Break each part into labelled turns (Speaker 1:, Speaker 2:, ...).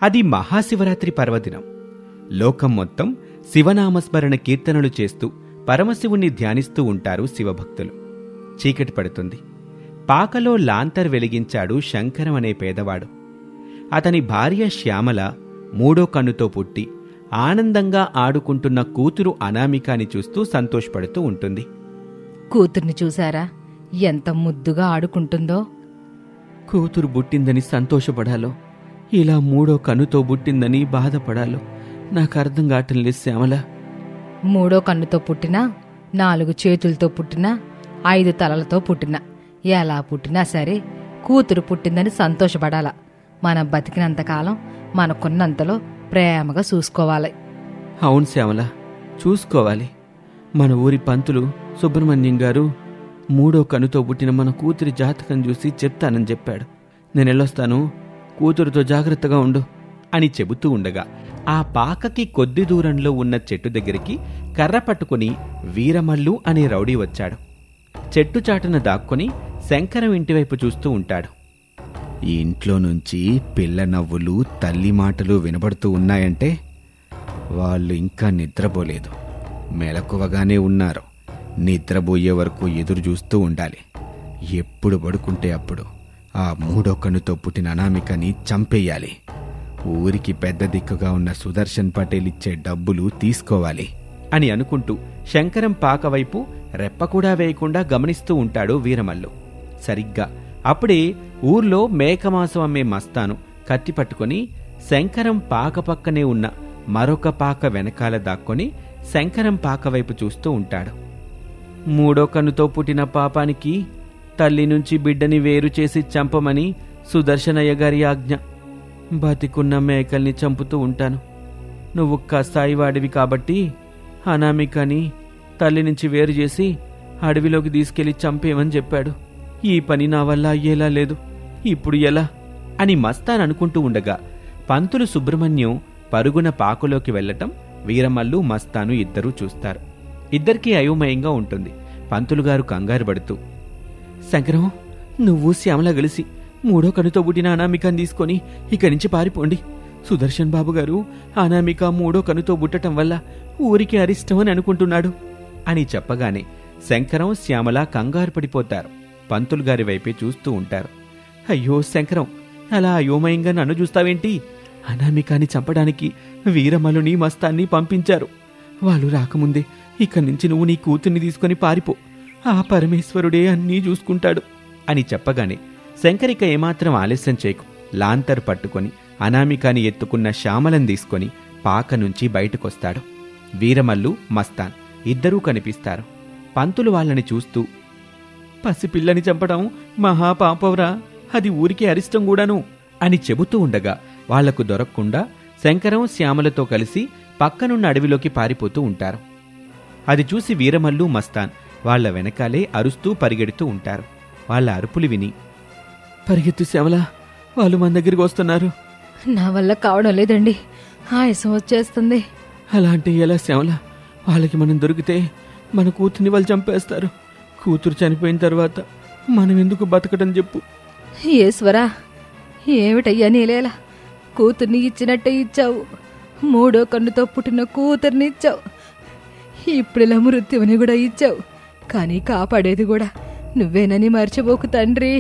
Speaker 1: అది మహాశివరాత్రి పర్వదినం. లోకం మొత్తం శివనామస్మరణ కీర్తనలు చేస్తూ పరమశివుణ్ణి ధ్యానిస్తూ ఉంటారు శివభక్తులు. చీకటి పడుతుంది. పాకలో లాంతర్ వెలిగించాడు శంకరం అనే పేదవాడు. అతని భార్య శ్యామల మూడో కన్నుతో పుట్టి ఆనందంగా ఆడుకుంటున్న కూతురు అనామికాని చూస్తూ సంతోషపడుతూ ఉంటుంది.
Speaker 2: కూతుర్ని చూశారా? ఎంత ముద్దుగా ఆడుకుంటుందో.
Speaker 1: కూతురు పుట్టిందని సంతోషపడాలో, ఇలా మూడో కన్నుతో పుట్టిందని బాధపడాలో నాకు అర్థం కావటం లేదు శ్యామల.
Speaker 2: మూడో కన్నుతో పుట్టినా, 4 చేతులతో పుట్టినా, 5 తలలతో పుట్టినా, ఎలా పుట్టినా సరే కూతురు పుట్టిందని సంతోషపడాల. మనం బతికినంతకాలం మనకున్నంతలో ప్రేమగా చూసుకోవాలి.
Speaker 1: అవును శ్యామల, చూసుకోవాలి. మన ఊరి పంతులు సుబ్రహ్మణ్యం గారు మూడో కన్నుతో పుట్టిన మన కూతురి జాతకం చూసి చెప్తానని చెప్పాడు. నేనెళ్ళొస్తాను, కూతురుతో జాగ్రత్తగా ఉండు అని చెబుతూ ఉండగా ఆ పాకకి కొద్ది దూరంలో ఉన్న చెట్టు దగ్గరికి కర్ర పట్టుకుని వీరమల్లు అనే రౌడీ వచ్చాడు. చెట్టు చాటున దాక్కుని శంకరం ఇంటివైపు చూస్తూ ఉంటాడు. ఈ ఇంట్లో నుంచి పిల్ల నవ్వులు, తల్లి మాటలు వినబడుతూ ఉన్నాయంటే వాళ్ళు ఇంకా నిద్రపోలేదు, మెలకువగానే ఉన్నారు. నిద్రపోయే వరకు ఎదురు చూస్తూ ఉండాలి. ఎప్పుడు పడుకుంటే అప్పుడు ఆ మూడో కన్నుతో పుట్టిన అనామికని చంపేయాలి. ఊరికి పెద్ద దిక్కుగా ఉన్న సుదర్శన్ పటేల్ ఇచ్చే డబ్బులు తీసుకోవాలి అని అనుకుంటూ శంకరం పాక వైపు రెప్ప కూడా వేయకుండా గమనిస్తూ ఉంటాడు వీరమల్లు. సరిగ్గా అప్పుడే ఊర్లో మేకమాంసం అమ్మే మస్తాను కత్తి పట్టుకుని శంకరం పాక పక్కనే ఉన్న మరొక పాక వెనకాల దాక్కొని శంకరం పాక వైపు చూస్తూ ఉంటాడు. మూడో కన్నుతో పుట్టిన పాపానికి తల్లి నుంచి బిడ్డని వేరు చేసి చంపమని సుదర్శనయ్య గారి ఆజ్ఞ. బతికున్న మేకల్ని చంపుతూ ఉంటాను. నువ్వు కసాయివాడివి కాబట్టి అనామికని తల్లి నుంచి వేరు చేసి అడవిలోకి తీసుకెళ్లి చంపేమని చెప్పాడు. ఈ పని నా వల్ల అయ్యేలా లేదు, ఇప్పుడు ఎలా అని మస్తాన్ అనుకుంటూ ఉండగా పంతులు సుబ్రహ్మణ్యం పరుగున పాకులోకి వెళ్లటం వీరమల్లు, మస్తాను ఇద్దరూ చూస్తారు. ఇద్దరికీ అయోమయంగా ఉంటుంది. పంతులుగారు కంగారు పడుతూ, శంకరం, నువ్వు శ్యామల కలిసి మూడో కన్నుతో పుట్టిన అనామికని తీసుకొని ఇక్కడి నుంచి పారిపోండి. సుదర్శన్ బాబు గారు అనామిక మూడో కన్నుతో పుట్టటం వల్ల ఊరికి అరిష్టమని అనుకుంటున్నాడు అని చెప్పగానే శంకరం, శ్యామల కంగారు పడిపోతారు. పంతులుగారి వైపే చూస్తూ ఉంటారు. అయ్యో శంకరం, అలా అయోమయంగా నన్ను చూస్తావేంటి? అనామికాని చంపడానికి వీరమల్లుని, మస్తాన్ని పంపించారు. వాళ్ళు రాకముందే ఇక్కడి నుంచి నువ్వు నీ కూతుర్ని తీసుకుని పారిపో. ఆ పరమేశ్వరుడే అన్నీ చూసుకుంటాడు అని చెప్పగానే శంకరిక ఏమాత్రం ఆలస్యం చేయకు లాంతర్ పట్టుకొని అనామికాని ఎత్తుకున్న శ్యామలను తీసుకొని పాక నుంచి బయటకొస్తాడు. వీరమల్లు, మస్తాన్ ఇద్దరూ కనిపిస్తారు. పంతులు వాళ్ళని చూస్తూ, పసిపిల్లని చంపడం మహాపాపవరా, అది ఊరికే అరిష్టం కూడాను అని చెబుతూ ఉండగా వాళ్లకు దొరకకుండా శంకరం, శ్యామలతో కలిసి పక్కనున్న అడవిలోకి పారిపోతూ ఉంటారు. అది చూసి వీరమల్లు, మస్తాన్ వాళ్ల వెనకాలే అరుస్తూ పరిగెడుతూ ఉంటారు. వాళ్ల అరుపులు విని, పరిగెత్తు శ్యామల, వాళ్ళు మన దగ్గరికి వస్తున్నారు.
Speaker 2: నా వల్ల కావడం లేదండి, ఆయాసం వచ్చేస్తుంది.
Speaker 1: అలా అంటే ఎలా శ్యామల? వాళ్ళకి మనం దొరికితే మన కూతుర్ని వాళ్ళు చంపేస్తారు. కూతురు చనిపోయిన తర్వాత మనం ఎందుకు బతకటం చెప్పు.
Speaker 2: ఈశ్వరా, ఏమిటయ్యా నీలేలా, కూతుర్ని ఇచ్చినట్టే ఇచ్చావు. మూడో కన్నుతో పుట్టిన కూతుర్ని ఇచ్చావు. ఇప్పుడిలా మృత్యువుని కూడా ఇచ్చావు. కానీ కాపాడేది కూడా నువ్వేనని మర్చిపోకు తండ్రి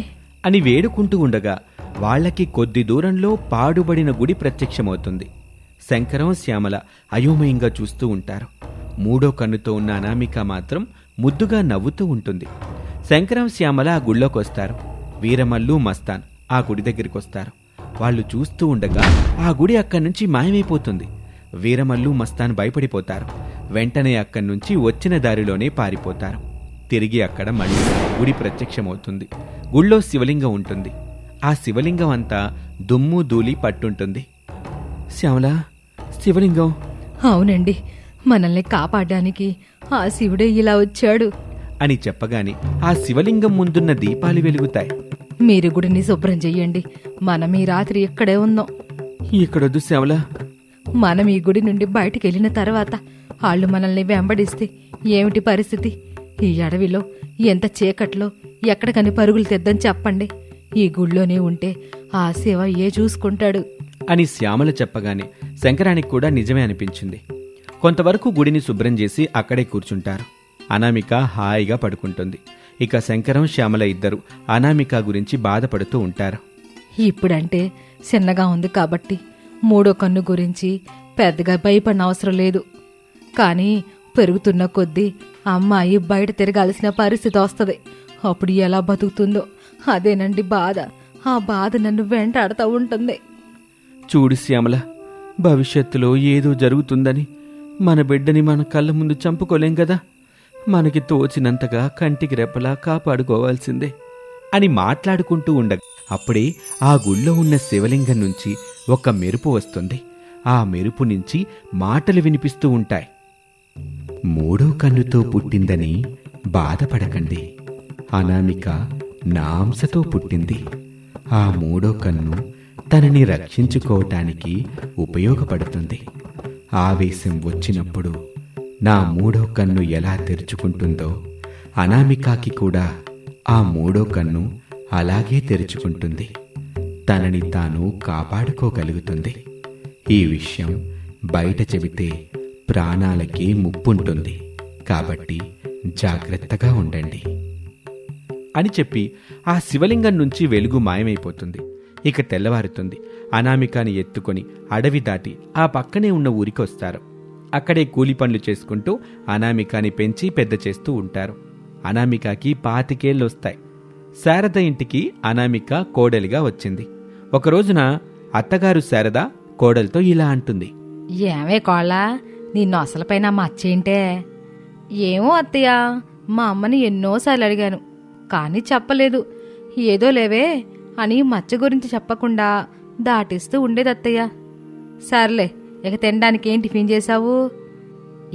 Speaker 1: అని వేడుకుంటూ ఉండగా వాళ్లకి కొద్ది దూరంలో పాడుబడిన గుడి ప్రత్యక్షమవుతుంది. శంకరం, శ్యామల అయోమయంగా చూస్తూ ఉంటారు. మూడో కన్నుతో ఉన్న అనామిక మాత్రం ముద్దుగా నవ్వుతూ ఉంటుంది. శంకరం, శ్యామల ఆ గుళ్ళోకొస్తారు. వీరమల్లు, మస్తాన్ ఆ గుడి దగ్గరికొస్తారు. వాళ్ళు చూస్తూ ఉండగా ఆ గుడి అక్కడి నుంచి మాయమైపోతుంది. వీరమల్లు, మస్తాన్ భయపడిపోతారు. వెంటనే అక్కడి నుంచి వచ్చిన దారిలోనే పారిపోతారు. తిరిగి అక్కడ మళ్ళీ గుడి ప్రత్యక్షమవుతుంది. గుళ్ళో శివలింగం ఉంటుంది. ఆ శివలింగం అంతా దుమ్ము ధూళి పట్టుంటుంది. శ్యామల, శివలింగం?
Speaker 2: అవునండి, మనల్ని కాపాడడానికి ఆ శివుడే ఇలా వచ్చాడు
Speaker 1: అని చెప్పగానే ఆ శివలింగం ముందున్న దీపాలు వెలుగుతాయి.
Speaker 2: మీరు గుడిని శుభ్రం చెయ్యండి, మనం ఈ రాత్రి ఇక్కడే ఉందాం.
Speaker 1: ఇక్కడొద్దు శ్యామల.
Speaker 2: మనం ఈ గుడి నుండి బయటికి వెళ్ళిన తర్వాత వాళ్ళు మనల్ని వెంబడిస్తే ఏమిటి పరిస్థితి? ఈ అడవిలో ఎంత చీకట్లో ఎక్కడికని పరుగులు తెద్దని చెప్పండి. ఈ గుళ్ళోనే ఉంటే ఆ శివ చూసుకుంటాడు
Speaker 1: అని శ్యామల చెప్పగానే శంకరానికి కూడా నిజమే అనిపించింది. కొంతవరకు గుడిని శుభ్రం చేసి అక్కడే కూర్చుంటారు. అనామిక హాయిగా పడుకుంటుంది. ఇక శంకరం, శ్యామల ఇద్దరు అనామిక గురించి బాధపడుతూ ఉంటారు.
Speaker 2: ఇప్పుడంటే చిన్నగా ఉంది కాబట్టి మూడో కన్ను గురించి పెద్దగా భయపడిన అవసరం లేదు. కానీ పెరుగుతున్న కొద్దీ అమ్మాయి బయట తిరగాల్సిన పరిస్థితి వస్తుంది. అప్పుడు ఎలా బతుకుతుందో అదేనండి బాధ. ఆ బాధ నన్ను వెంటాడుతూ ఉంటుంది.
Speaker 1: చూడు శ్యామల, భవిష్యత్తులో ఏదో జరుగుతుందని మన బిడ్డని మన కళ్ళ ముందు చంపుకోలేం కదా. మనకి తోచినంతగా కంటికి రెప్పలా కాపాడుకోవాల్సిందే అని మాట్లాడుకుంటూ ఉండగా అప్పుడే ఆ గుళ్ళో ఉన్న శివలింగం నుంచి ఒక మెరుపు వస్తుంది. ఆ మెరుపు నుంచి మాటలు వినిపిస్తూ ఉంటాయి. మూడో కన్నుతో పుట్టిందని బాధపడకండి. అనామిక నా అంశతో పుట్టింది. ఆ మూడో కన్ను తనని రక్షించుకోవటానికి ఉపయోగపడుతుంది. ఆవేశం వచ్చినప్పుడు నా మూడో కన్ను ఎలా తెరుచుకుంటుందో అనామికకి కూడా ఆ మూడో కన్ను అలాగే తెరుచుకుంటుంది. తనని తాను కాపాడుకోగలుగుతుంది. ఈ విషయం బయట చెబితే ప్రాణాలకి ముప్పుంటుంది. కాబట్టి జాగ్రత్తగా ఉండండి అని చెప్పి ఆ శివలింగం నుంచి వెలుగు మాయమైపోతుంది. ఇక తెల్లవారుతుంది. అనామికాని ఎత్తుకొని అడవి దాటి ఆ పక్కనే ఉన్న ఊరికి వస్తారు. అక్కడే కూలి పనులు చేసుకుంటూ అనామికాని పెంచి పెద్ద చేస్తూ ఉంటారు. అనామికకి 25 ఏళ్ళొస్తాయి. శారద ఇంటికి అనామిక కోడలిగా వచ్చింది. ఒకరోజున అత్తగారు శారద కోడలితో ఇలా అంటుంది.
Speaker 2: ఏమే కోళ్ళ, నీ నొసలపైన మచ్చేంటే? ఏమో అత్తయ్య, మా అమ్మని ఎన్నోసార్లు అడిగాను కానీ చెప్పలేదు. ఏదో లేవే అని మచ్చ గురించి చెప్పకుండా దాటిస్తూ ఉండేది అత్తయ్య. సర్లే, ఇక తినడానికి ఏం టిఫిన్ చేశావు?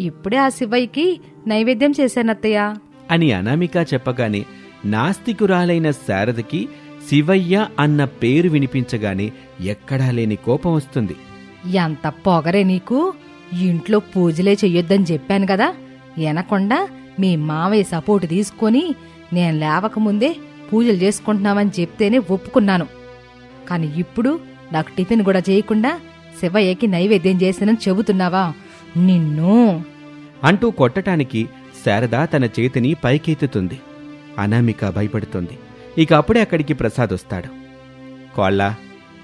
Speaker 2: ఇప్పుడే ఆ శివయ్యకి నైవేద్యం చేశానత్తయ్య
Speaker 1: అని అనామిక చెప్పగానే నాస్తికురాలైన శారదకి శివయ్య అన్న పేరు వినిపించగానే ఎక్కడా లేని కోపం వస్తుంది.
Speaker 2: ఎంత పొగరే నీకు! ఇంట్లో పూజలే చెయ్యొద్దని చెప్పాను కదా. ఎనకుండా మీ మావయ్య సపోర్ట్ తీసుకొని నేను లేవకముందే పూజలు చేసుకుంటున్నామని చెప్తేనే ఒప్పుకున్నాను. కాని ఇప్పుడు నాకు టిఫిన్ కూడా చేయకుండా శివయ్యకి నైవేద్యం చేశానని చెబుతున్నావా? నిన్ను
Speaker 1: అంటూ కొట్టటానికి శారద తన చేతిని పైకెత్తుతుంది. అనామిక భయపడుతుంది. ఇక అప్పుడే అక్కడికి ప్రసాద్ వస్తాడు. కోళ్ళా,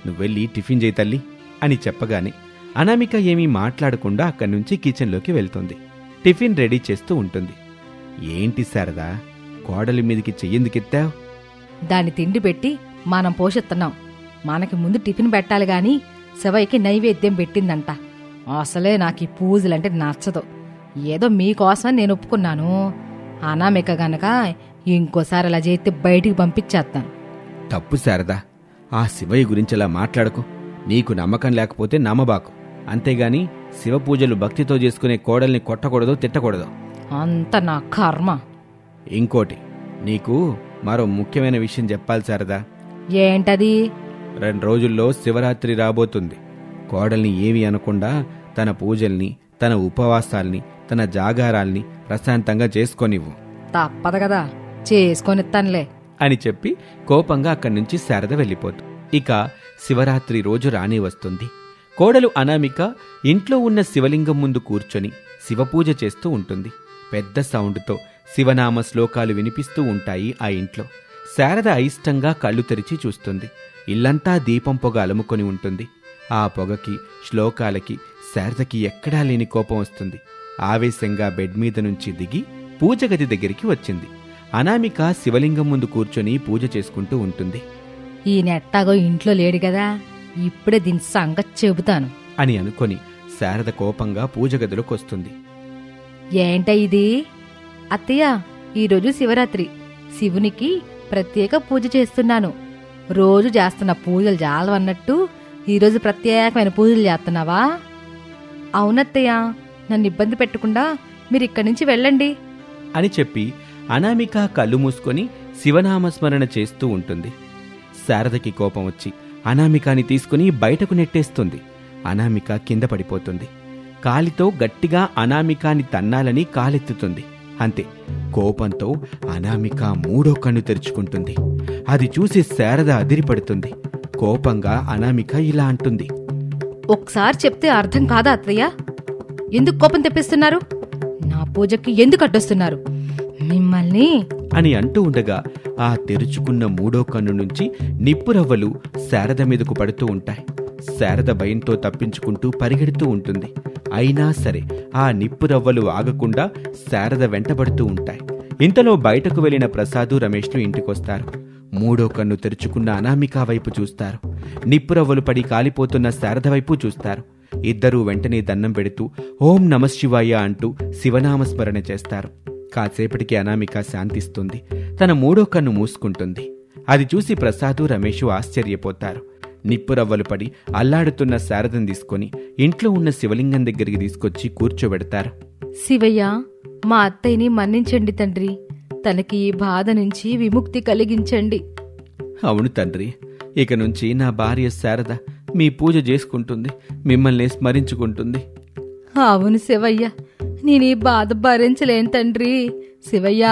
Speaker 1: నువ్వెళ్ళి టిఫిన్ చేయి తల్లి అని చెప్పగానే అనామిక ఏమీ మాట్లాడకుండా అక్కడి నుంచి కిచెన్లోకి వెళ్తుంది. టిఫిన్ రెడీ చేస్తూ ఉంటుంది. ఏంటి శారదా, కోడలి మీదికి చెయ్యెందుకెత్తావు?
Speaker 2: దాన్ని తిండి పెట్టి మనం పోషిస్తున్నాం. మనకి ముందు టిఫిన్ పెట్టాలి గాని శివయ్యకి నైవేద్యం పెట్టిందంట. అసలే నాకు ఈ పూజలంటే నచ్చదు. ఏదో మీకోసం నేను ఒప్పుకున్నాను. అనామిక గనక ఇంకోసారి అలా చేస్తే బయటికి పంపించేస్తాను.
Speaker 1: తప్పు శారదా, ఆ శివయ్య గురించి అలా మాట్లాడకు. నీకు నమ్మకం లేకపోతే నమ్మబాకు. అంతేగాని శివ పూజలు భక్తితో చేసుకునే కోడల్ని కొట్టకూడదు, తిట్టకూడదు.
Speaker 2: అంత నా కర్మ.
Speaker 1: ఇంకోటి, నీకు మరో ముఖ్యమైన విషయం చెప్పాలి శారదా.
Speaker 2: ఏంటది?
Speaker 1: 2 రోజుల్లో శివరాత్రి రాబోతుంది. కోడల్ని ఏమీ అనకుండా తన పూజల్ని, తన ఉపవాసాల్ని, తన జాగారాల్ని ప్రశాంతంగా చేసుకోనివ్వు.
Speaker 2: తప్పదు కదా, చేసుకొనిస్తానులే
Speaker 1: అని చెప్పి కోపంగా అక్కడి నుంచి శారద వెళ్ళిపోతుంది. ఇక శివరాత్రి రోజు రానే వస్తుంది. కోడలు అనామిక ఇంట్లో ఉన్న శివలింగం ముందు కూర్చొని శివపూజ చేస్తూ ఉంటుంది. పెద్ద సౌండ్తో శివనామ శ్లోకాలు వినిపిస్తూ ఉంటాయి ఆ ఇంట్లో. శారద అయిష్టంగా కళ్ళు తెరిచి చూస్తుంది. ఇల్లంతా దీపం పొగ అలుముకొని ఉంటుంది. ఆ పొగకి, శ్లోకాలకి శారదకి ఎక్కడా లేని కోపం వస్తుంది. ఆవేశంగా బెడ్ మీద నుంచి దిగి పూజగది దగ్గరికి వచ్చింది. అనామిక శివలింగం ముందు కూర్చొని పూజ చేసుకుంటూ ఉంటుంది.
Speaker 2: ఈ నెట్టాగో ఇంట్లో లేడు కదా, ఇప్పుడే దీని సంగతి చెబుతాను
Speaker 1: అని అనుకొని శారద కోపంగా పూజగదిలోకి వస్తుంది.
Speaker 2: ఏంట ఇది? అత్తయ్య, ఈరోజు శివరాత్రి. శివునికి ప్రత్యేక పూజ చేస్తున్నాను. రోజు చేస్తున్న పూజలు చాలవన్నట్టు ఈరోజు ప్రత్యేకమైన పూజలు చేస్తున్నావా? అవునత్తయ్య, నన్ను ఇబ్బంది పెట్టకుండా మీరు ఇక్కడి నుంచి వెళ్ళండి
Speaker 1: అని చెప్పి అనామిక కళ్ళు మూసుకొని శివనామస్మరణ చేస్తూ ఉంటుంది. శారదకి కోపం వచ్చి అనామికాని తీసుకుని బయటకు నెట్టేస్తుంది. అనామిక కింద పడిపోతుంది. కాలితో గట్టిగా అనామికాని తన్నాలని కాలెత్తుతుంది. అంతే, కోపంతో అనామిక 3వ కన్ను తెరుచుకుంటుంది. అది చూసి శారద అదిరిపడుతుంది. కోపంగా అనామిక ఇలా అంటుంది.
Speaker 2: ఒకసారి చెప్తే అర్థం కాదా అత్తయ్య? ఎందుకు కోపం తెప్పిస్తున్నారు? నా పూజకి ఎందుకు అడ్డొస్తున్నారు మిమ్మల్ని?
Speaker 1: అని అంటూ ఉండగా ఆ తెరుచుకున్న మూడో కన్ను నుంచి నిప్పురవ్వలు శారద మీదకు పడుతూ ఉంటాయి. శారద భయంతో తప్పించుకుంటూ పరిగెడుతూ ఉంటుంది. అయినా సరే ఆ నిప్పురవ్వలు ఆగకుండా శారద వెంటబడుతూ ఉంటాయి. ఇంతలో బయటకు వెళ్లిన ప్రసాదు, రమేష్లు ఇంటికొస్తారు. మూడో కన్ను తెరుచుకున్న అనామిక వైపు చూస్తారు. నిప్పురవ్వలు పడి కాలిపోతున్న శారద వైపు చూస్తారు. ఇద్దరూ వెంటనే దండం పెడుతూ ఓం నమఃశివాయ అంటూ శివనామస్మరణ చేస్తారు. కాసేపటికి అనామిక శాంతిస్తుంది. తన మూడో కన్ను మూసుకుంటుంది. అది చూసి ప్రసాదు, రమేషు ఆశ్చర్యపోతారు. నిప్పురవ్వలు పడి అల్లాడుతున్న శారదను తీసుకొని ఇంట్లో ఉన్న శివలింగం దగ్గరికి తీసుకొచ్చి కూర్చోబెడతారు.
Speaker 2: శివయ్య, మా అత్తయ్యని మన్నించండి తండ్రి. తనకి ఈ బాధ నుంచి విముక్తి కలిగించండి.
Speaker 1: అవును తండ్రి, ఇక నుంచి నా భార్య శారద మీ పూజ చేసుకుంటుంది, మిమ్మల్ని స్మరించుకుంటుంది.
Speaker 2: అవును శివయ్య, నేను ఈ బాధ భరించలేను తండ్రి. శివయ్య,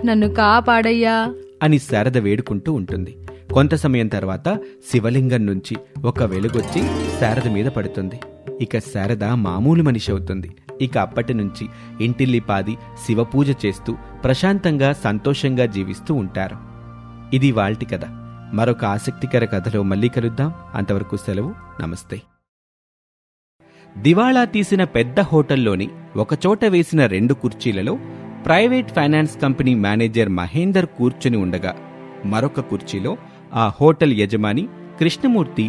Speaker 2: నన్ను కాపాడయ్యా
Speaker 1: అని శారద వేడుకుంటూ ఉంటుంది. కొంత సమయం తర్వాత శివలింగం నుంచి ఒక వెలుగొచ్చి శారద మీద పడుతుంది. ఇక శారద మామూలు మనిషి అవుతుంది. ఇక అప్పటి నుంచి ఇంటిల్లిపాది శివపూజ చేస్తూ ప్రశాంతంగా సంతోషంగా జీవిస్తూ ఉంటారు. ఇది వాల్టి కథ. మరొక ఆసక్తికర కథలో మళ్ళీ కలుద్దాం. అంతవరకు సెలవు. నమస్తే. దివాళా తీసిన పెద్ద హోటల్లోని ఒకచోట వేసిన 2 కుర్చీలలో private finance company manager Mahender కూర్చుని ఉండగా, మరొక కుర్చీలో ఆ హోటల్ యజమాని కృష్ణమూర్తి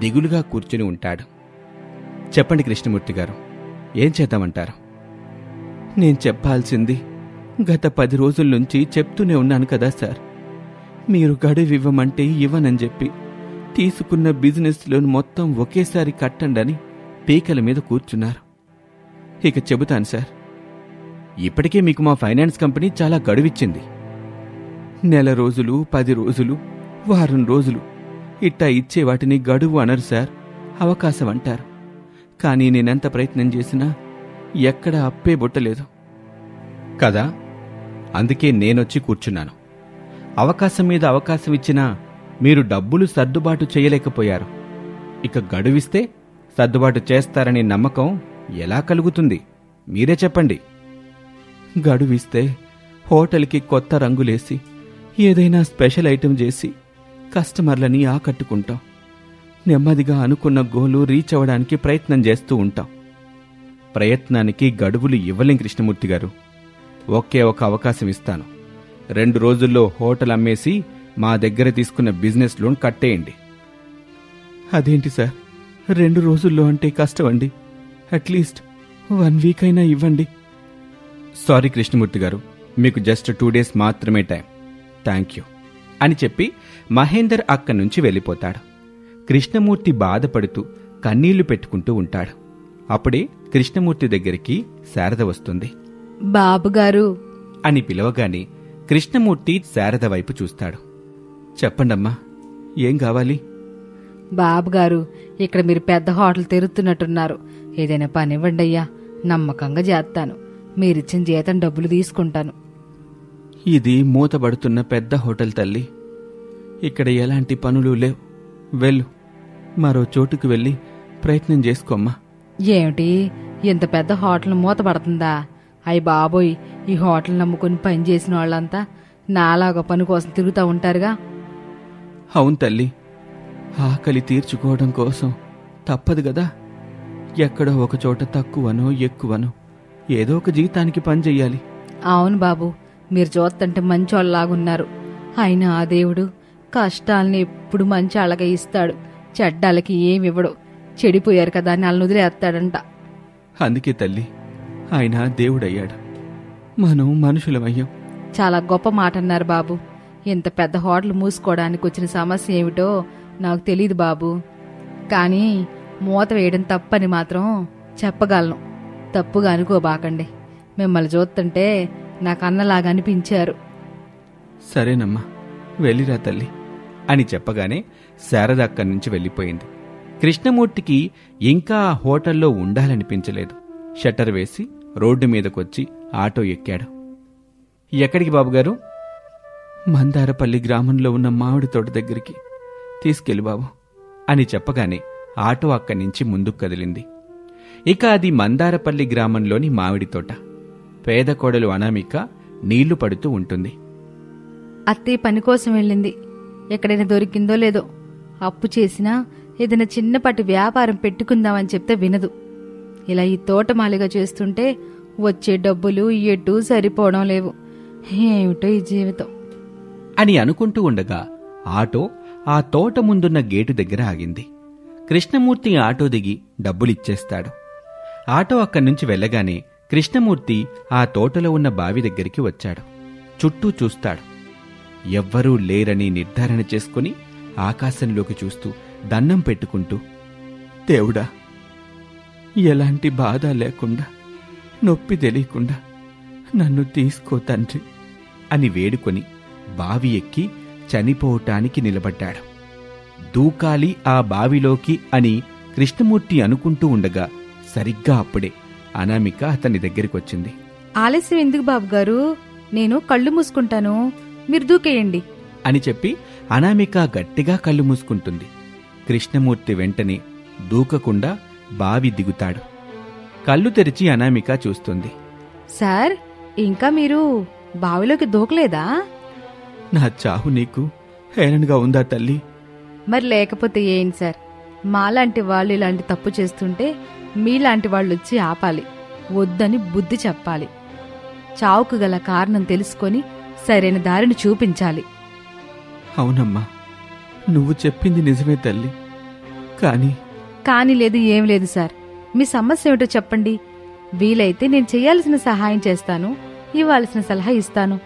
Speaker 1: దిగులుగా కూర్చుని ఉంటాడు. చెప్పండి కృష్ణమూర్తి గారు, ఏం చేద్దామంటారు? నేను చెప్పాల్సింది గత 10 రోజుల నుంచి చెప్తూనే ఉన్నాను కదా సార్. మీరు గడువివ్వమంటే ఇవ్వనని చెప్పి తీసుకున్న బిజినెస్ లోన్ మొత్తం ఒకేసారి కట్టండని పీకల మీద కూర్చున్నారు. ఇక చెబుతాను సార్. ఇప్పటికే మీకు మా ఫైనాన్స్ కంపెనీ చాలా గడువిచ్చింది. 1 రోజులు, 10 రోజులు, వారం రోజులు ఇట్టా ఇచ్చే వాటిని గడువు అనరు సార్, అవకాశం అంటారు. కానీ నేనెంత ప్రయత్నం చేసినా ఎక్కడ అప్పే బుట్టలేదు కదా. అందుకే నేనొచ్చి కూర్చున్నాను. అవకాశం మీద అవకాశం ఇచ్చినా మీరు డబ్బులు సర్దుబాటు చేయలేకపోయారు. ఇక గడువిస్తే సర్దుబాటు చేస్తారనే నమ్మకం ఎలా కలుగుతుంది? మీరే చెప్పండి. గడువిస్తే హోటల్కి కొత్త రంగులేసి ఏదైనా స్పెషల్ ఐటెం చేసి కస్టమర్లని ఆకట్టుకుంటాం. నెమ్మదిగా అనుకున్న గోలు రీచ్ అవ్వడానికి ప్రయత్నం చేస్తూ ఉంటాం. ప్రయత్నానికి గడువులు ఇవ్వలేం కృష్ణమూర్తి గారు. ఒకే ఒక అవకాశం ఇస్తాను. 2 రోజుల్లో హోటల్ అమ్మేసి మా దగ్గర తీసుకున్న బిజినెస్ లోన్ కట్టేయండి. అదేంటి సార్, 2 రోజుల్లో అంటే కష్టమండి. అట్లీస్ట్ 1 వీక్ అయినా ఇవ్వండి. సారీ కృష్ణమూర్తి గారు, మీకు జస్ట్ 2 డేస్ మాత్రమే టైం. థ్యాంక్ యూ అని చెప్పి మహేందర్ అక్కడి నుంచి వెళ్ళిపోతాడు. కృష్ణమూర్తి బాధపడుతూ కన్నీళ్లు పెట్టుకుంటూ ఉంటాడు. అప్పుడే కృష్ణమూర్తి దగ్గరికి శారద వస్తుంది.
Speaker 2: బాబుగారు
Speaker 1: అని పిలవగానే కృష్ణమూర్తి శారద వైపు చూస్తాడు. చెప్పండమ్మా, ఏం కావాలి?
Speaker 2: బాబుగారు, ఇక్కడ మీరు పెద్ద హోటల్ తెరుతున్నట్టున్నారు. ఏదైనా పని ఇవ్వండి అయ్యా, నమ్మకంగా చేస్తాను. మీరిచ్చిన జీతం డబ్బులు తీసుకుంటాను.
Speaker 1: ఇది మూతబడుతున్న పెద్ద హోటల్ తల్లి. ఇక్కడ ఎలాంటి పనులు లేవు. వెళ్ళు, మరో చోటుకు వెళ్ళి ప్రయత్నం చేసుకోమ్మా.
Speaker 2: ఏమిటి, ఇంత పెద్ద హోటల్ మూతపడుతుందా? అయ్యి బాబోయ్, ఈ హోటల్ నమ్ముకుని పని చేసిన వాళ్ళంతా నాలాగా పని కోసం తిరుగుతూ ఉంటారుగా.
Speaker 1: అవును తల్లి, ఆకలి తీర్చుకోవడం కోసం తప్పదు కదా. ఎక్కడో ఒక చోట తక్కువనో ఎక్కువనో ఏదో ఒక జీతానికి పని చెయ్యాలి.
Speaker 2: అవును బాబు, మీరు చూస్తుంటే మంచోళ్ళలాగున్నారు. అయినా ఆ దేవుడు కష్టాలని ఎప్పుడు మంచి వాళ్ళకి ఇస్తాడు, చెడ్డాలకి ఏమివ్వడు. చెడిపోయారు కదా అని వాళ్ళని వదిలేస్తాడంట.
Speaker 1: అందుకే తల్లి, ఆయన దేవుడయ్యాడు, మనం మనుషులమయ్యాం.
Speaker 2: చాలా గొప్ప మాట అన్నారు బాబు. ఇంత పెద్ద హోటల్ మూసుకోవడానికి వచ్చిన సమస్య ఏమిటో నాకు తెలీదు బాబు. కానీ మూత వేయడం తప్పని మాత్రం చెప్పగలను. తప్పుగా అనుకోబాకండి. మిమ్మల్ని చూస్తుంటే నాకు అన్నలాగా అనిపించారు.
Speaker 1: సరేనమ్మా, వెళ్ళిరా తల్లి అని చెప్పగానే శారద అక్కడి నుంచి వెళ్ళిపోయింది. కృష్ణమూర్తికి ఇంకా ఆ హోటల్లో ఉండాలనిపించలేదు. షట్టర్ వేసి రోడ్డు మీదకొచ్చి ఆటో ఎక్కాడు. ఎక్కడికి బాబుగారు? మందారపల్లి గ్రామంలో ఉన్న మామిడి తోట దగ్గరికి తీసుకెళ్ళి బాబు అని చెప్పగానే ఆటో అక్కడి నుంచి ముందుకు కదిలింది. ఇక అది మందారపల్లి గ్రామంలోని మామిడి తోట. పేద కోడలు అనామిక నీళ్లు పడుతూ ఉంటుంది.
Speaker 2: అత్తయ్య పని కోసం వెళ్ళింది. ఎక్కడైనా దొరికిందో లేదో. అప్పు చేసినా ఏదైనా చిన్నపాటి వ్యాపారం పెట్టుకుందామని చెప్తే వినదు. ఇలా ఈ తోటమాలిగా చేస్తుంటే వచ్చే డబ్బులు ఎటూ సరిపోవడం లేవు. ఏమిటో ఈ జీవితం
Speaker 1: అని అనుకుంటూ ఉండగా ఆటో ఆ తోట ముందున్న గేటు దగ్గర ఆగింది. కృష్ణమూర్తి ఆటో దిగి డబ్బులిచ్చేస్తాడు. ఆటో అక్కడి నుంచి వెళ్ళగానే కృష్ణమూర్తి ఆ తోటలో ఉన్న బావి దగ్గరికి వచ్చాడు. చుట్టూ చూస్తాడు. ఎవ్వరూ లేరని నిర్ధారణ చేసుకుని ఆకాశంలోకి చూస్తూ దండం పెట్టుకుంటూ, దేవుడా, ఎలాంటి బాధ లేకుండా, నొప్పి తెలియకుండా నన్ను తీసుకో తండ్రి అని వేడుకొని బావి ఎక్కి చనిపోవటానికి నిలబడ్డాడు. దూకాలి ఆ బావిలోకి అని కృష్ణమూర్తి అనుకుంటూ ఉండగా సరిగ్గా అప్పుడే అనామిక అతని దగ్గరికొచ్చింది.
Speaker 2: ఆలస్యం ఎందుకు బాబుగారు? నేను కళ్ళు మూసుకుంటాను, మీరు దూకేయండి
Speaker 1: అని చెప్పి అనామిక గట్టిగా కళ్ళు మూసుకుంటుంది. కృష్ణమూర్తి వెంటనే దూకకుండా బావి దిగుతాడు. కళ్ళు తెరిచి అనామిక చూస్తుంది.
Speaker 2: సార్, ఇంకా మీరు బావిలోకి దూకలేదా?
Speaker 1: నా చావు నీకు హేళనగా ఉందా తల్లి?
Speaker 2: మరి లేకపోతే ఏంటి సార్? మాలాంటి వాళ్ళు ఇలాంటి తప్పు చేస్తుంటే మీలాంటి వాళ్ళు వచ్చి ఆపాలి, వద్దని బుద్ధి చెప్పాలి. చావుకు గల కారణం తెలుసుకొని సరైన దారిని చూపించాలి.
Speaker 1: అవునమ్మా, నువ్వు చెప్పింది నిజమే తల్లి. కానీ
Speaker 2: లేదు, ఏం లేదు సార్. మీ సమస్య ఏమిటో చెప్పండి. వీలైతే నేను చెయ్యాల్సిన సహాయం చేస్తాను, ఇవ్వాల్సిన సలహా ఇస్తాను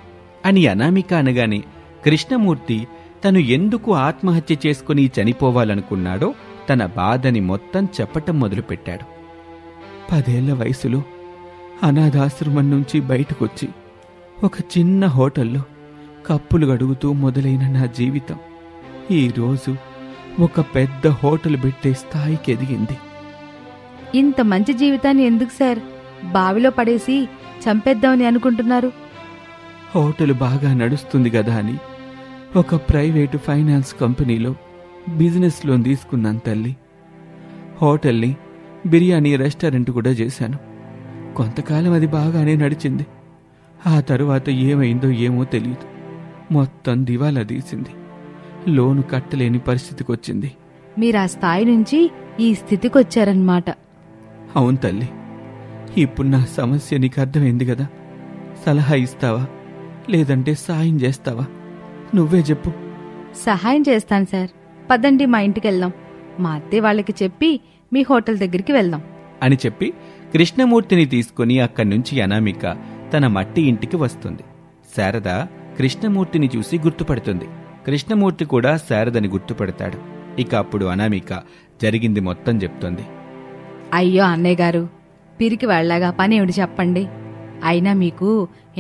Speaker 1: అని అనామిక అనగానే కృష్ణమూర్తి తను ఎందుకు ఆత్మహత్య చేసుకుని చనిపోవాలనుకున్నాడో తన బాధని మొత్తం చెప్పటం మొదలుపెట్టాడు. 10 ఏళ్ల వయసులో అనాథాశ్రమం నుంచి బయటకొచ్చి ఒక చిన్న హోటల్లో కప్పులు గడుగుతూ మొదలైన నా జీవితం ఈరోజు ఒక పెద్ద హోటల్ పెట్టే స్థాయికి ఎదిగింది.
Speaker 2: ఇంత మంచి జీవితాన్ని ఎందుకు సార్ బావిలో పడేసి చంపేద్దామని అనుకుంటున్నారు?
Speaker 1: హోటల్ బాగా నడుస్తుంది కదా అని ఒక ప్రైవేటు ఫైనాన్స్ కంపెనీలో బిజినెస్ లోన్ తీసుకున్నాను తల్లి. హోటల్ని బిర్యానీ రెస్టారెంట్ కూడా చేశాను. కొంతకాలం అది బాగానే నడిచింది. ఆ తరువాత ఏమైందో ఏమో తెలియదు. మొత్తం దివాలా తీసింది. లోను కట్టలేని పరిస్థితికొచ్చింది.
Speaker 2: మీరా స్థాయి నుంచి ఈ స్థితికొచ్చారన్నమాట.
Speaker 1: అవును తల్లి. ఇప్పుడు నా సమస్య నీకు అర్థమైంది కదా. సలహా ఇస్తావా లేదంటే సాయం చేస్తావా? నువ్వే చెప్పు.
Speaker 2: సహాయం చేస్తాను సార్. పదండి, మా ఇంటికి వెళ్దాం. మా అత్తే వాళ్ళకి చెప్పి మీ హోటల్ దగ్గరికి వెళ్దాం
Speaker 1: అని చెప్పి కృష్ణమూర్తిని తీసుకుని అక్కడి నుంచి అనామిక తన మట్టి ఇంటికి వస్తుంది. శారద కృష్ణమూర్తిని చూసి గుర్తుపడుతుంది. కృష్ణమూర్తి కూడా శారదని గుర్తుపడతాడు. ఇక అప్పుడు అనామిక జరిగింది మొత్తం చెప్తుంది.
Speaker 2: అయ్యో అన్నయ్య గారు, పిరికి వెళ్ళగా పని ఏమిటి చెప్పండి. అయినా మీకు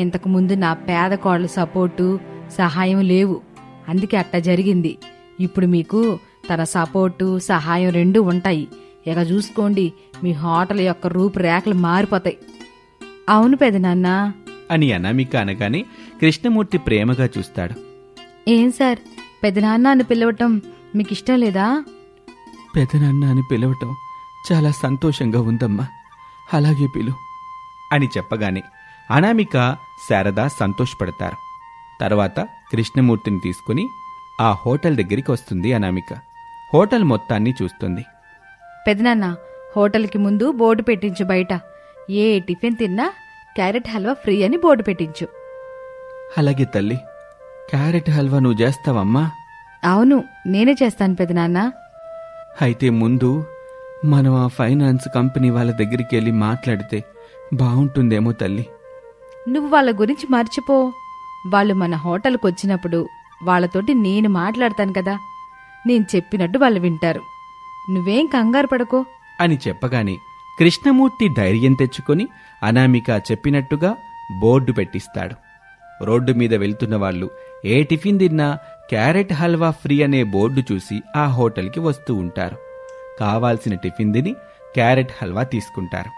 Speaker 2: ఇంతకు ముందు నా పేద కోడలు సపోర్టు సహాయం లేవు, అందుకే అట్టా జరిగింది. ఇప్పుడు మీకు తన సపోర్టు సహాయం రెండూ ఉంటాయి. ఇక చూసుకోండి, మీ హోటల్ యొక్క రూపురేఖలు మారిపోతాయి. అవును పెదనాన్న
Speaker 1: అని అనామిక అనగానే కృష్ణమూర్తి ప్రేమగా చూస్తాడు.
Speaker 2: ఏం సార్, పెదనాన్న అని పిలవటం మీకిష్టం లేదా?
Speaker 1: పెదనాన్న అని పిలవటం చాలా సంతోషంగా ఉందమ్మా, అలాగే పిలు అని చెప్పగానే అనామిక శారద సంతోషపడతారు. తర్వాత కృష్ణమూర్తిని తీసుకుని ఆ హోటల్ దగ్గరికి వస్తుంది అనామిక. హోటల్ మొత్తాన్ని చూస్తుంది.
Speaker 2: పెదనాన్న, హోటల్కి ముందు బోర్డు పెట్టించు. బయట ఏ టిఫిన్ తిన్నా క్యారెట్ హల్వా ఫ్రీ అని బోర్డు పెట్టించు.
Speaker 1: అలాగే తల్లి. క్యారెట్ హల్వా నువ్వు చేస్తావమ్మా?
Speaker 2: అవును, నేనే చేస్తాను పెదనాన్న.
Speaker 1: అయితే ముందు మనం ఆ ఫైనాన్స్ కంపెనీ వాళ్ళ దగ్గరికి వెళ్ళి మాట్లాడితే బాగుంటుందేమో తల్లి.
Speaker 2: నువ్వు వాళ్ళ గురించి మర్చిపో. వాళ్ళు మన హోటల్కి వచ్చినప్పుడు వాళ్ళతోటి నేను మాట్లాడతాను కదా. నేను చెప్పినట్టు వాళ్ళు వింటారు. నువ్వేం కంగారు పడకో
Speaker 1: అని చెప్పగానే కృష్ణమూర్తి ధైర్యం తెచ్చుకొని అనామిక చెప్పినట్టుగా బోర్డు పెట్టిస్తాడు. రోడ్డు మీద వెళ్తున్న వాళ్ళు ఏ టిఫిన్ తిన్నా క్యారెట్ హల్వా ఫ్రీ అనే బోర్డు చూసి ఆ హోటల్కి వస్తూ ఉంటారు. కావాల్సిన టిఫిన్ తిని క్యారెట్ హల్వా తీసుకుంటారు.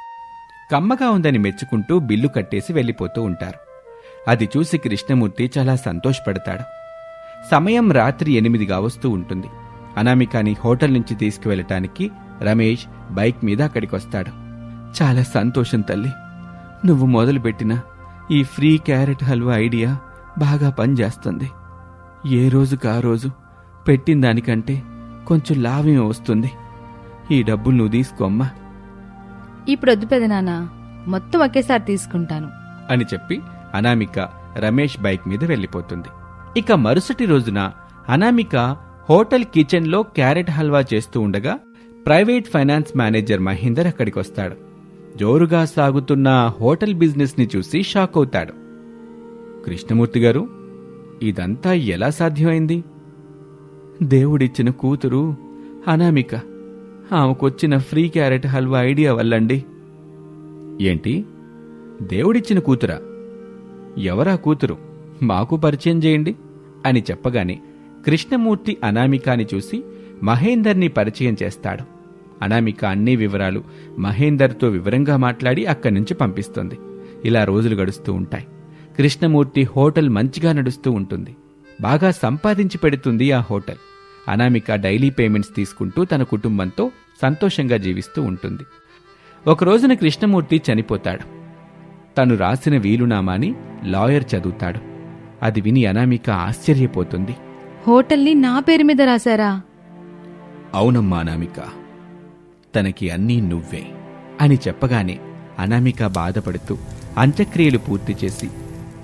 Speaker 1: కమ్మగా ఉందని మెచ్చుకుంటూ బిల్లు కట్టేసి వెళ్ళిపోతూ ఉంటారు. అది చూసి కృష్ణమూర్తి చాలా సంతోషపడతాడు. సమయం రాత్రి 8గా వస్తూ ఉంటుంది. అనామికని హోటల్ నుంచి తీసుకువెళ్ళటానికి రమేష్ బైక్ మీద అక్కడికొస్తాడు. చాలా సంతోషం తల్లి. నువ్వు మొదలుపెట్టిన ఈ ఫ్రీ క్యారెట్ హల్వా ఐడియా బాగా పనిచేస్తుంది. ఏ రోజుకు ఆ రోజు పెట్టిన దానికంటే కొంచెం లాభమే వస్తుంది. ఈ డబ్బులు నువ్వు తీసుకోమ్మా
Speaker 2: ఇప్పుడు వద్దు పెదనాన్న, మొత్తం ఒకేసారి తీసుకుంటాను
Speaker 1: అని చెప్పి అనామిక రమేష్ బైక్ మీద వెళ్ళిపోతుంది. ఇక మరుసటి రోజున అనామిక హోటల్ కిచెన్లో క్యారెట్ హల్వా చేస్తూ ఉండగా ప్రైవేట్ ఫైనాన్స్ మేనేజర్ మహేందర్ అక్కడికొస్తాడు. జోరుగా సాగుతున్న హోటల్ బిజినెస్ ని చూసి షాక్ అవుతాడు. కృష్ణమూర్తి గారు, ఇదంతా ఎలా సాధ్యమైంది? దేవుడిచ్చిన కూతురు అనామిక, ఆమెకొచ్చిన ఫ్రీ క్యారెట్ హల్వా ఐడియా వల్లండి. ఏంటి, దేవుడిచ్చిన కూతురా? ఎవరా కూతురు? మాకు పరిచయం చేయండి అని చెప్పగానే కృష్ణమూర్తి అనామికాని చూసి మహేందర్ని పరిచయం చేస్తాడు. అనామిక అన్ని వివరాలు మహేందర్తో వివరంగా మాట్లాడి అక్కడి నుంచి పంపిస్తుంది. ఇలా రోజులు గడుస్తూ ఉంటాయి. కృష్ణమూర్తి హోటల్ మంచిగా నడుస్తూ ఉంటుంది. బాగా సంపాదించి పెడుతుంది ఆ హోటల్. అనామిక డైలీ పేమెంట్స్ తీసుకుంటూ తన కుటుంబంతో సంతోషంగా జీవిస్తూ ఉంటుంది. ఒకరోజున కృష్ణమూర్తి చనిపోతాడు. తను రాసిన వీలునామాని లాయర్ చదువుతాడు. అది విని అనామిక ఆశ్చర్యపోతుంది.
Speaker 2: హోటల్ని నా పేరు మీద రాశారా?
Speaker 1: అవునమ్మా అనామిక, తనకి అన్నీ నువ్వే అని చెప్పగానే అనామిక బాధపడుతూ అంత్యక్రియలు పూర్తి చేసి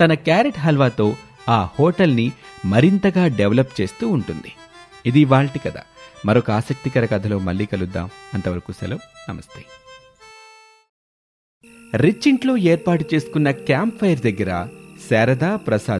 Speaker 1: తన క్యారెట్ హల్వాతో ఆ హోటల్ని మరింతగా డెవలప్ చేస్తూ ఉంటుంది. ఇది ఇవాల్టి కథ. మరొక ఆసక్తికర కథలో మళ్ళీ కలుద్దాం. అంతవరకు సెలవు. నమస్తే. రిచ్ ఇంట్లో ఏర్పాటు చేసుకున్న క్యాంప్ ఫైర్ దగ్గర శారదా, ప్రసాద్